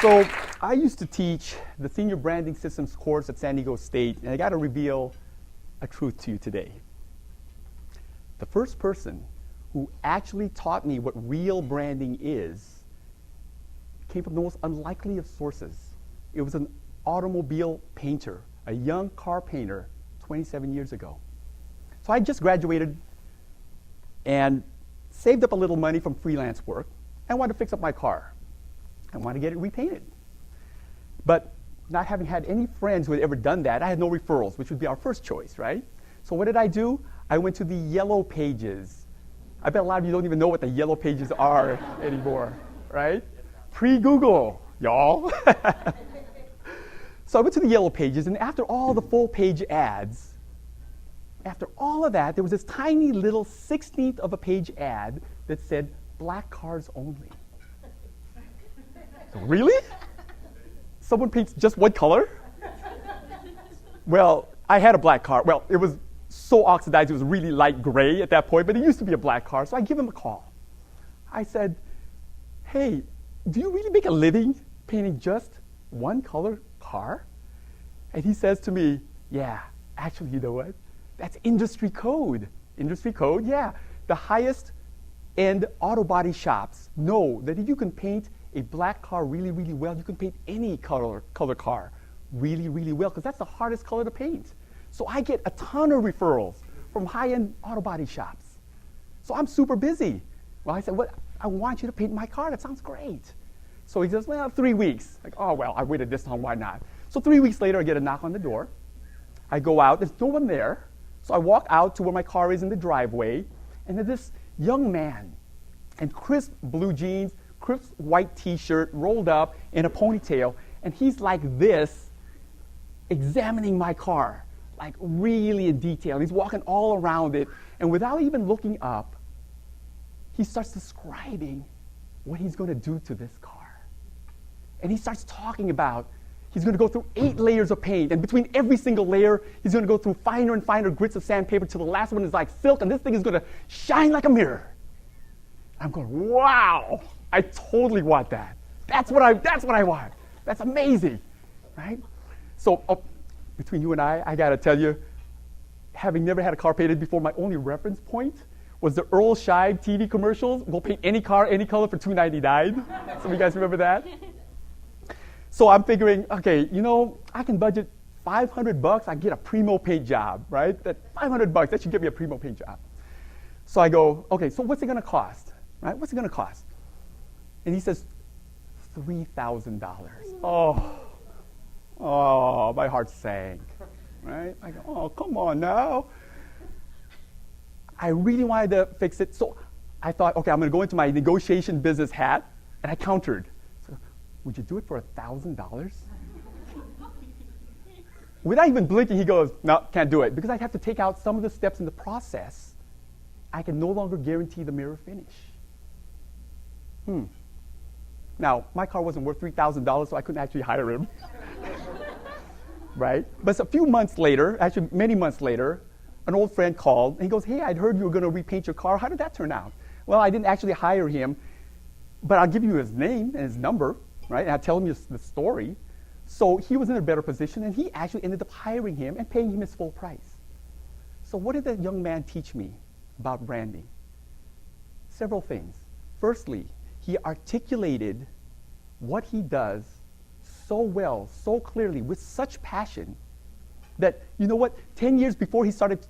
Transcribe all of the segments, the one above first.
So I used to teach the Senior Branding Systems course at San Diego State, and I got to reveal a truth to you today. The first person who actually taught me what real branding is came from the most unlikely of sources. It was an automobile painter, a young car painter 27 years ago. So I just graduated and saved up a little money from freelance work and wanted to fix up my car. I wanted to get it repainted. But not having had any friends who had ever done that, I had no referrals, which would be our first choice, right? So what did I do? I went to the Yellow Pages. I bet a lot of you don't even know what the Yellow Pages are anymore, right? Pre-Google, y'all. So I went to the Yellow Pages, and after all the full-page ads, after all of that, there was this tiny little 16th of a page ad that said, black cars only. So, really? Someone paints just one color? Well, I had a black car. Well, it was so oxidized, it was really light gray at that point, but it used to be a black car, so I give him a call. I said, hey, do you really make a living painting just one color car? And he says to me, yeah, actually, you know what? That's industry code. Industry code, yeah. The highest end auto body shops know that if you can paint a black car really, really well, you can paint any color car really, really well, because that's the hardest color to paint. So I get a ton of referrals from high-end auto body shops. So I'm super busy. Well, I said, what? I want you to paint my car. That sounds great. So he says, well, 3 weeks. Like, oh, well, I waited this long. Why not? So 3 weeks later, I get a knock on the door. I go out. There's no one there. So I walk out to where my car is in the driveway, and there's this young man in crisp blue jeans, crisp white T-shirt, rolled up in a ponytail, and he's like this, examining my car, like really in detail. He's walking all around it, and without even looking up, he starts describing what he's going to do to this car. And he starts talking about he's going to go through 8 layers of paint, and between every single layer, he's going to go through finer and finer grits of sandpaper till the last one is like silk, and this thing is going to shine like a mirror. I'm going, wow, I totally want that. That's what I want. That's amazing, right? So between you and I got to tell you, having never had a car painted before, my only reference point was the Earl Scheib TV commercials. We'll paint any car, any color for $2.99. Some of you guys remember that? So I'm figuring, okay, you know, I can budget $500. I get a primo paint job, right? That $500, that should get me a primo paint job. So I go, okay, so what's it going to cost? Right? What's it going to cost? And he says, $3,000. Oh, my heart sank. Right? I go, oh, come on now. I really wanted to fix it. So I thought, okay, I'm going to go into my negotiation business hat, and I countered. So, would you do it for $1,000? Without even blinking, he goes, no, can't do it. Because I'd have to take out some of the steps in the process. I can no longer guarantee the mirror finish. Now, my car wasn't worth $3,000, so I couldn't actually hire him. Right? But a few months later, actually many months later, an old friend called, and he goes, hey, I'd heard you were going to repaint your car. How did that turn out? Well, I didn't actually hire him, but I'll give you his name and his number, right? And I'll tell him the story. So he was in a better position, and he actually ended up hiring him and paying him his full price. So what did that young man teach me about branding? Several things. Firstly, he articulated what he does so well, so clearly, with such passion, that, you know what, 10 minutes before he started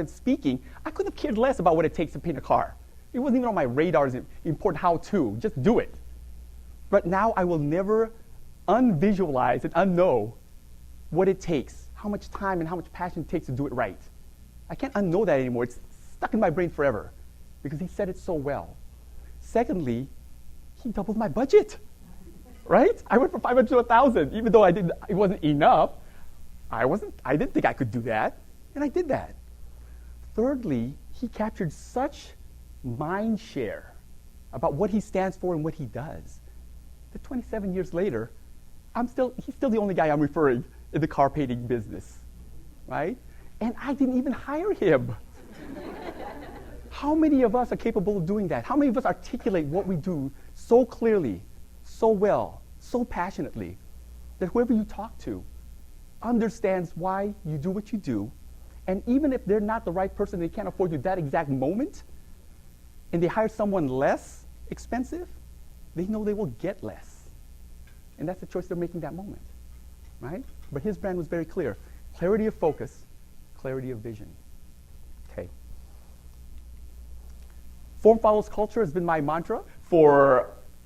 speaking, I could have cared less about what it takes to paint a car. It wasn't even on my radar as an important how-to. Just do it. But now I will never unvisualize and unknow what it takes, how much time and how much passion it takes to do it right. I can't unknow that anymore. It's stuck in my brain forever because he said it so well. Secondly, he doubled my budget, right? I went from $500 to $1,000, even though it wasn't enough. I didn't think I could do that, and I did that. Thirdly, he captured such mind share about what he stands for and what he does that 27 years later, he's still the only guy I'm referring in the car painting business, right? And I didn't even hire him. How many of us are capable of doing that? How many of us articulate what we do so clearly, so well, so passionately, that whoever you talk to understands why you do what you do. And even if they're not the right person, they can't afford you that exact moment, and they hire someone less expensive, they know they will get less. And that's the choice they're making that moment, right? But his brand was very clear. Clarity of focus, clarity of vision. Okay. Form follows culture has been my mantra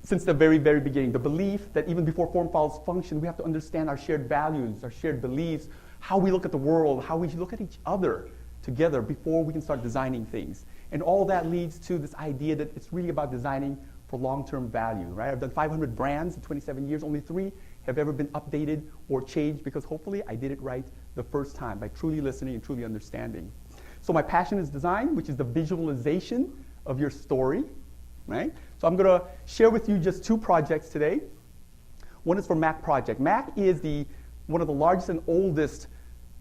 since the very, very beginning. The belief that even before form follows function, we have to understand our shared values, our shared beliefs, how we look at the world, how we look at each other together before we can start designing things. And all that leads to this idea that it's really about designing for long-term value, right? I've done 500 brands in 27 years. Only 3 have ever been updated or changed because hopefully I did it right the first time by truly listening and truly understanding. So my passion is design, which is the visualization of your story, right? So I'm going to share with you just 2 projects today. One is for MAAC Project. MAAC is one of the largest and oldest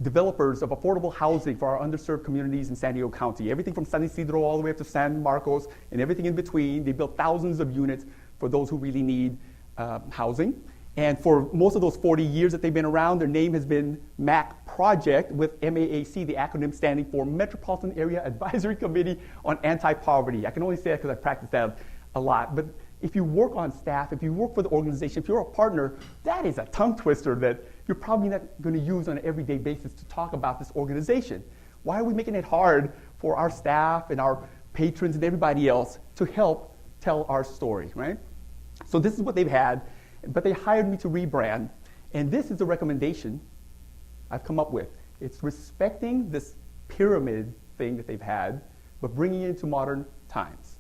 developers of affordable housing for our underserved communities in San Diego County. Everything from San Isidro all the way up to San Marcos and everything in between. They built thousands of units for those who really need housing. And for most of those 40 years that they've been around, their name has been MAAC Project, with MAAC, the acronym standing for Metropolitan Area Advisory Committee on Anti-Poverty. I can only say that because I practice that a lot. But if you work on staff, if you work for the organization, if you're a partner, that is a tongue twister that you're probably not going to use on an everyday basis to talk about this organization. Why are we making it hard for our staff and our patrons and everybody else to help tell our story, right? So this is what they've had. But they hired me to rebrand, and this is the recommendation I've come up with. It's respecting this pyramid thing that they've had, but bringing it into modern times.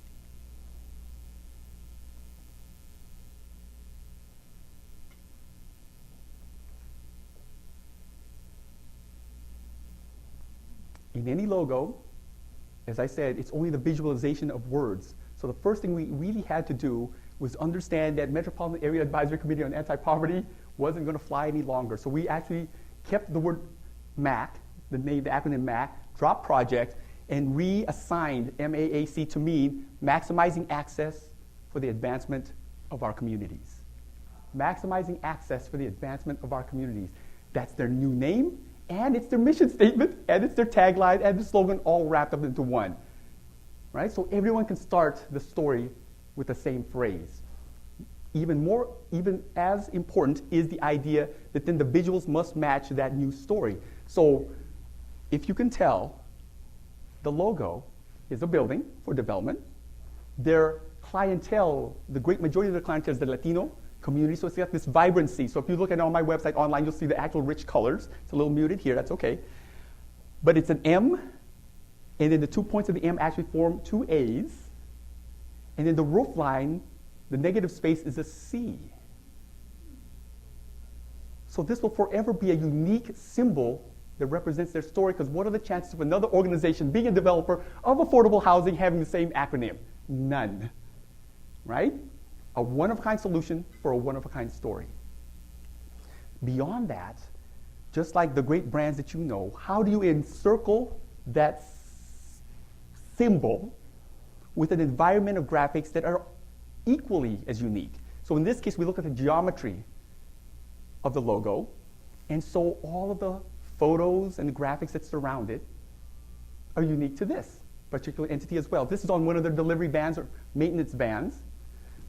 In any logo, as I said, it's only the visualization of words. So the first thing we really had to do was understand that Metropolitan Area Advisory Committee on Anti-Poverty wasn't going to fly any longer. So we actually kept the word MAAC, the acronym MAAC, dropped project, and reassigned MAAC to mean maximizing access for the advancement of our communities. Maximizing access for the advancement of our communities. That's their new name, and it's their mission statement, and it's their tagline, and the slogan all wrapped up into one. Right? So everyone can start the story with the same phrase. Even as important is the idea that then the visuals must match that new story. So if you can tell, the logo is a building for development. Their clientele, the great majority of their clientele is the Latino community, so it's got this vibrancy. So if you look at it on my website online, you'll see the actual rich colors. It's a little muted here, that's okay. But it's an M, and then the 2 points of the M actually form 2 A's. And then the roof line, the negative space, is a C. So this will forever be a unique symbol that represents their story, because what are the chances of another organization being a developer of affordable housing having the same acronym? None. Right? A one-of-a-kind solution for a one-of-a-kind story. Beyond that, just like the great brands that you know, how do you encircle that symbol with an environment of graphics that are equally as unique? So in this case, we look at the geometry of the logo, and so all of the photos and the graphics that surround it are unique to this particular entity as well. This is on one of their delivery vans or maintenance vans,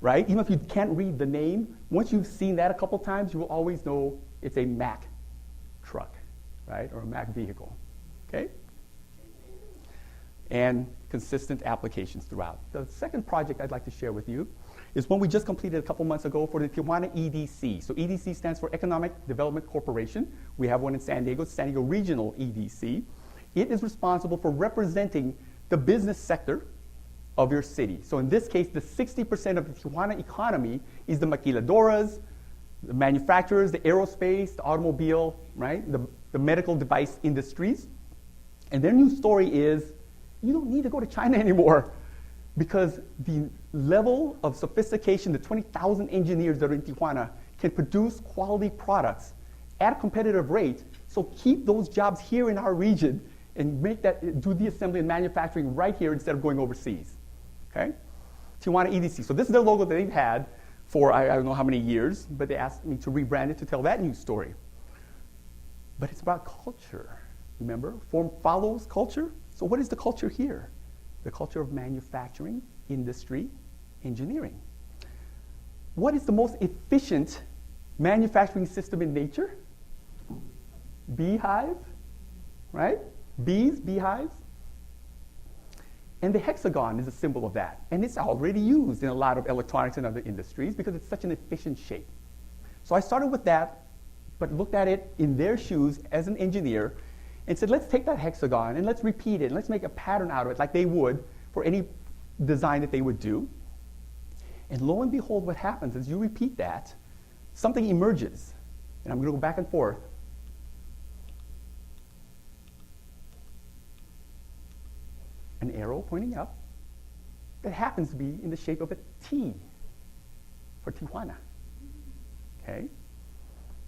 right? Even if you can't read the name, once you've seen that a couple times, you will always know it's a MAAC truck, right, or a MAAC vehicle, okay? And consistent applications throughout. The second project I'd like to share with you is one we just completed a couple months ago for the Tijuana EDC. So EDC stands for Economic Development Corporation. We have one in San Diego, San Diego Regional EDC. It is responsible for representing the business sector of your city. So in this case, the 60% of the Tijuana economy is the maquiladoras, the manufacturers, the aerospace, the automobile, right, the medical device industries. And their new story is, you don't need to go to China anymore, because the level of sophistication, the 20,000 engineers that are in Tijuana can produce quality products at a competitive rate. So keep those jobs here in our region and do the assembly and manufacturing right here instead of going overseas. Okay? Tijuana EDC. So this is their logo that they've had for I don't know how many years, but they asked me to rebrand it to tell that new story. But it's about culture, remember? Form follows culture. So what is the culture here? The culture of manufacturing, industry, engineering. What is the most efficient manufacturing system in nature? Beehive, right? Bees, beehives. And the hexagon is a symbol of that. And it's already used in a lot of electronics and other industries because it's such an efficient shape. So I started with that, but looked at it in their shoes as an engineer and said, let's take that hexagon and let's repeat it and let's make a pattern out of it like they would for any design that they would do. And lo and behold, what happens is you repeat that, something emerges. And I'm going to go back and forth. An arrow pointing up that happens to be in the shape of a T for Tijuana. Okay?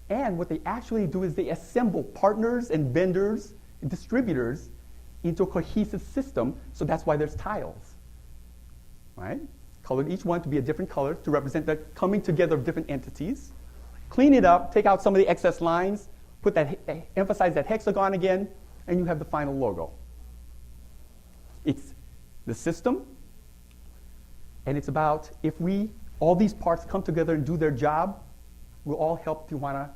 And what they actually do is they assemble partners and vendors and distributors into a cohesive system, so that's why there's tiles. Right? Colored each one to be a different color to represent the coming together of different entities. Clean it up, take out some of the excess lines, put that, emphasize that hexagon again, and you have the final logo. It's the system, and it's about if all these parts come together and do their job, we'll all help Tijuana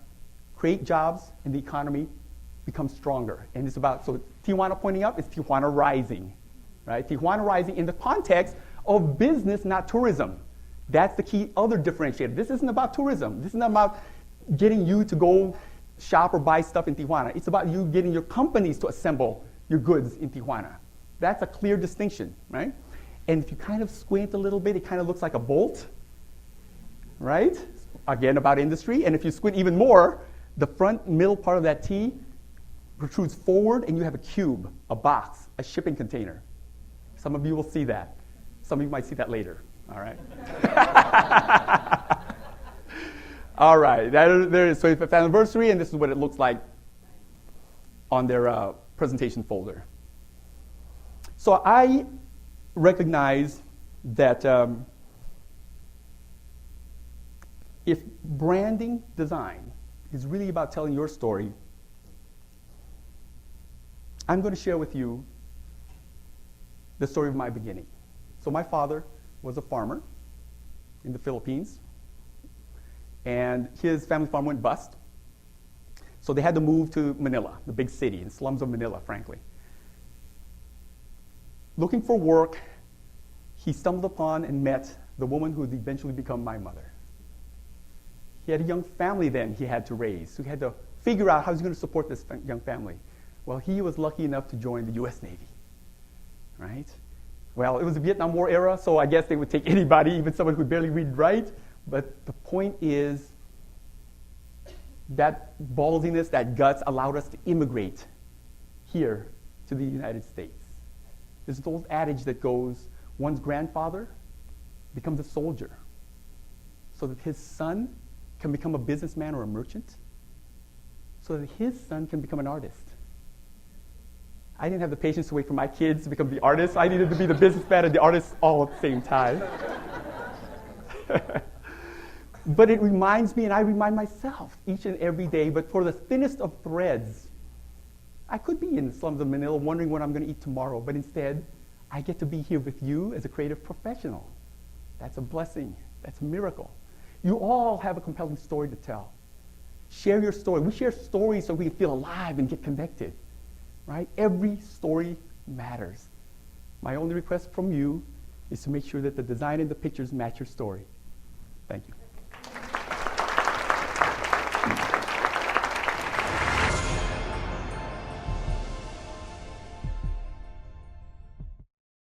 create jobs and the economy become stronger. And it's about, so Tijuana pointing up is Tijuana rising, right? Tijuana rising in the context of business, not tourism. That's the key other differentiator. This isn't about tourism. This is not about getting you to go shop or buy stuff in Tijuana. It's about you getting your companies to assemble your goods in Tijuana. That's a clear distinction, right? And if you kind of squint a little bit, it kind of looks like a bolt, right? Again, about industry. And if you squint even more, the front middle part of that T protrudes forward, and you have a cube, a box, a shipping container. Some of you will see that. Some of you might see that later, all right? All right, there is 25th anniversary, and this is what it looks like on their presentation folder. So I recognize that if branding design is really about telling your story, I'm going to share with you the story of my beginning. So my father was a farmer in the Philippines, and his family farm went bust. So they had to move to Manila, the big city, the slums of Manila, frankly. Looking for work, he stumbled upon and met the woman who would eventually become my mother. He had a young family then he had to raise, so he had to figure out how he was going to support this young family. Well, he was lucky enough to join the U.S. Navy, right? Well, it was the Vietnam War era, so I guess they would take anybody, even someone who could barely read and write. But the point is that ballsiness, that guts allowed us to immigrate here to the United States. There's an old adage that goes, one's grandfather becomes a soldier so that his son can become a businessman or a merchant, so that his son can become an artist. I didn't have the patience to wait for my kids to become the artists. I needed to be the businessman and the artist all at the same time. But it reminds me, and I remind myself each and every day, but for the thinnest of threads, I could be in the slums of Manila wondering what I'm going to eat tomorrow, but instead, I get to be here with you as a creative professional. That's a blessing. That's a miracle. You all have a compelling story to tell. Share your story. We share stories so we can feel alive and get connected, right? Every story matters. My only request from you is to make sure that the design and the pictures match your story. Thank you.